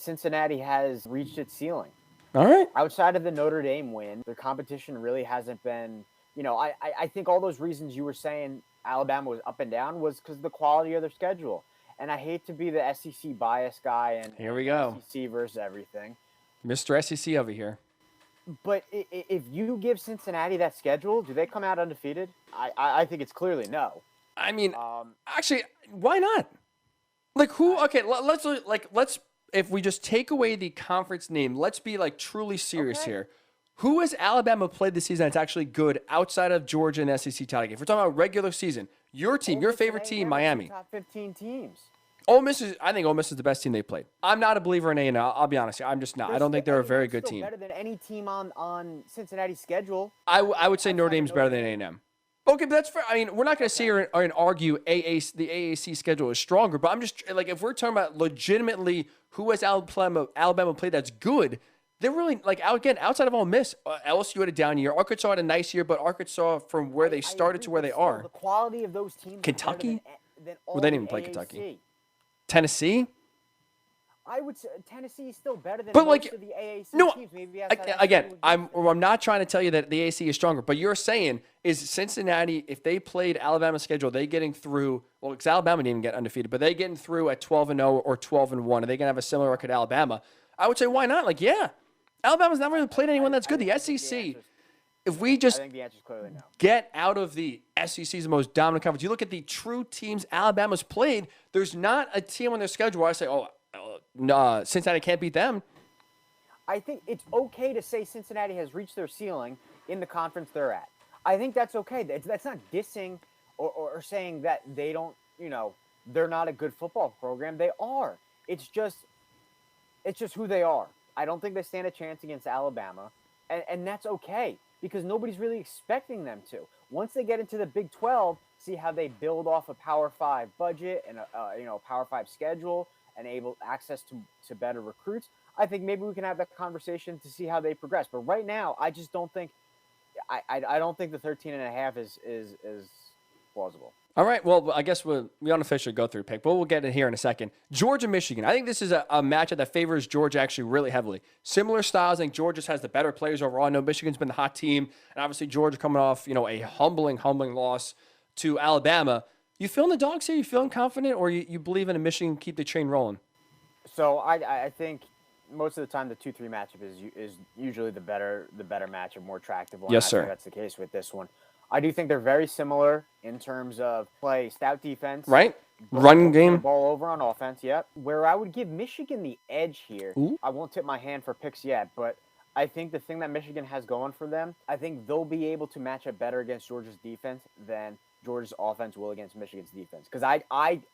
Cincinnati has reached its ceiling. All right. Outside of the Notre Dame win, their competition really hasn't been, I think all those reasons you were saying Alabama was up and down was because of the quality of their schedule. And I hate to be the SEC bias guy and, Here we go. SEC versus everything. Mr. SEC over here. But if you give Cincinnati that schedule, do they come out undefeated? I think it's clearly no. I mean, actually, why not? Like who? Okay, let's if we just take away the conference name, let's be like truly serious here. Who has Alabama played this season that's actually good outside of Georgia and SEC title game? If we're talking about regular season, your team, your favorite team, Miami. Top 15 teams. I think Ole Miss is the best team they played. I'm not a believer in A&M. I'll be honest. I'm just not. I don't think they're a very good team. Better than any team on Cincinnati's schedule. I would say Notre Dame's better than A&M. Okay, but that's fair. I mean, we're not going to sit here and argue the AAC schedule is stronger, but I'm just like, if we're talking about legitimately who has Alabama played that's good, they're really, like, again, outside of Ole Miss, LSU had a down year. Arkansas had a nice year, but Arkansas, from where they started to where they are. The quality of those teams. Kentucky? Than Well, they didn't even play AAC. Kentucky. Tennessee? I would say Tennessee is still better than But most of the AAC teams. Maybe again, I'm not trying to tell you that the AAC is stronger, but you're saying is Cincinnati, if they played Alabama's schedule, they getting through, well, because Alabama didn't even get undefeated, but they getting through at 12-0 or 12-1, are they going to have a similar record to Alabama? I would say, why not? Like, yeah, Alabama's not really played anyone that's good. The SEC, if we just I think the answer is clearly no. get out of the SEC's most dominant conference, you look at the true teams Alabama's played, there's not a team on their schedule where I say, no, Cincinnati can't beat them. I think it's okay to say Cincinnati has reached their ceiling in the conference they're at. I think that's okay. That's not dissing or saying that they don't, they're not a good football program. They are. It's just who they are. I don't think they stand a chance against Alabama, and that's okay because nobody's really expecting them to. Once they get into the Big 12, see how they build off a Power 5 budget and a Power 5 schedule and able access to better recruits, I think maybe we can have that conversation to see how they progress. But right now, I just don't think I don't think the 13.5 is plausible. All right, well, I guess we don't officially go through pick, but we'll get in here in a second. Georgia, Michigan. I think this is a matchup that favors Georgia actually really heavily. Similar styles. I think Georgia has the better players overall. I know Michigan's been the hot team, and obviously Georgia coming off a humbling loss to Alabama. You feeling the dogs here? You feeling confident, or you believe in a Michigan keep the train rolling? So I think most of the time the 2-3 matchup is usually the better matchup, more attractive one. Yes, sir. I think that's the case with this one. I do think they're very similar in terms of play stout defense, right? Run game, ball over on offense. Yep. Where I would give Michigan the edge here. Ooh. I won't tip my hand for picks yet, but I think the thing that Michigan has going for them, I think they'll be able to match up better against Georgia's defense than Georgia's offense will against Michigan's defense. Because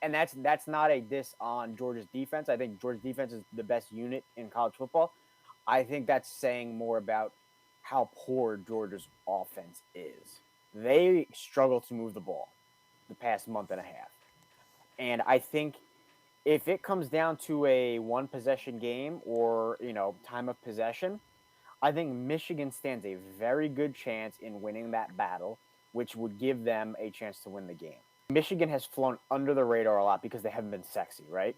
and that's not a diss on Georgia's defense. I think Georgia's defense is the best unit in college football. I think that's saying more about how poor Georgia's offense is. They struggle to move the ball the past month and a half. And I think if it comes down to a one possession game or, time of possession, I think Michigan stands a very good chance in winning that battle, which would give them a chance to win the game. Michigan has flown under the radar a lot because they haven't been sexy, right?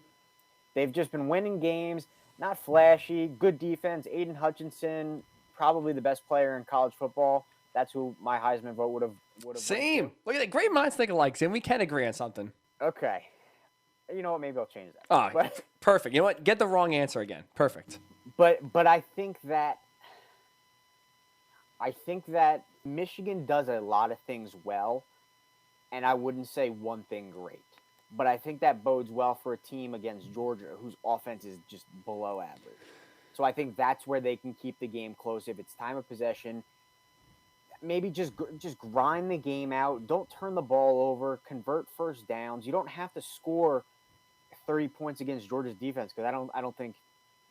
They've just been winning games, not flashy, good defense. Aiden Hutchinson, probably the best player in college football. That's who my Heisman vote would have. Same. Look at that. Great minds think alike, and we can agree on something. Okay. You know what? Maybe I'll change that. Oh, perfect. You know what? Get the wrong answer again. Perfect. But I think that Michigan does a lot of things well, and I wouldn't say one thing great. But I think that bodes well for a team against Georgia, whose offense is just below average. So I think that's where they can keep the game close. If it's time of possession, maybe just grind the game out. Don't turn the ball over. Convert first downs. You don't have to score 30 points against Georgia's defense because I don't think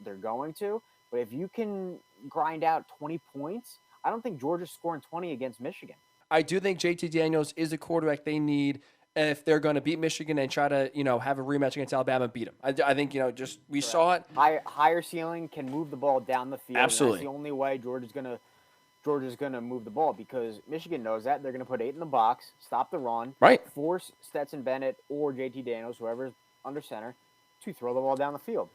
they're going to. But if you can grind out 20 points, I don't think Georgia's scoring 20 against Michigan. I do think JT Daniels is a quarterback they need if they're going to beat Michigan and try to, have a rematch against Alabama and beat them. I think, we saw it. Higher ceiling, can move the ball down the field. Absolutely. That's the only way Georgia's going to move the ball because Michigan knows that. They're going to put 8 in the box, stop the run, right? Force Stetson Bennett or JT Daniels, whoever's under center, to throw the ball down the field.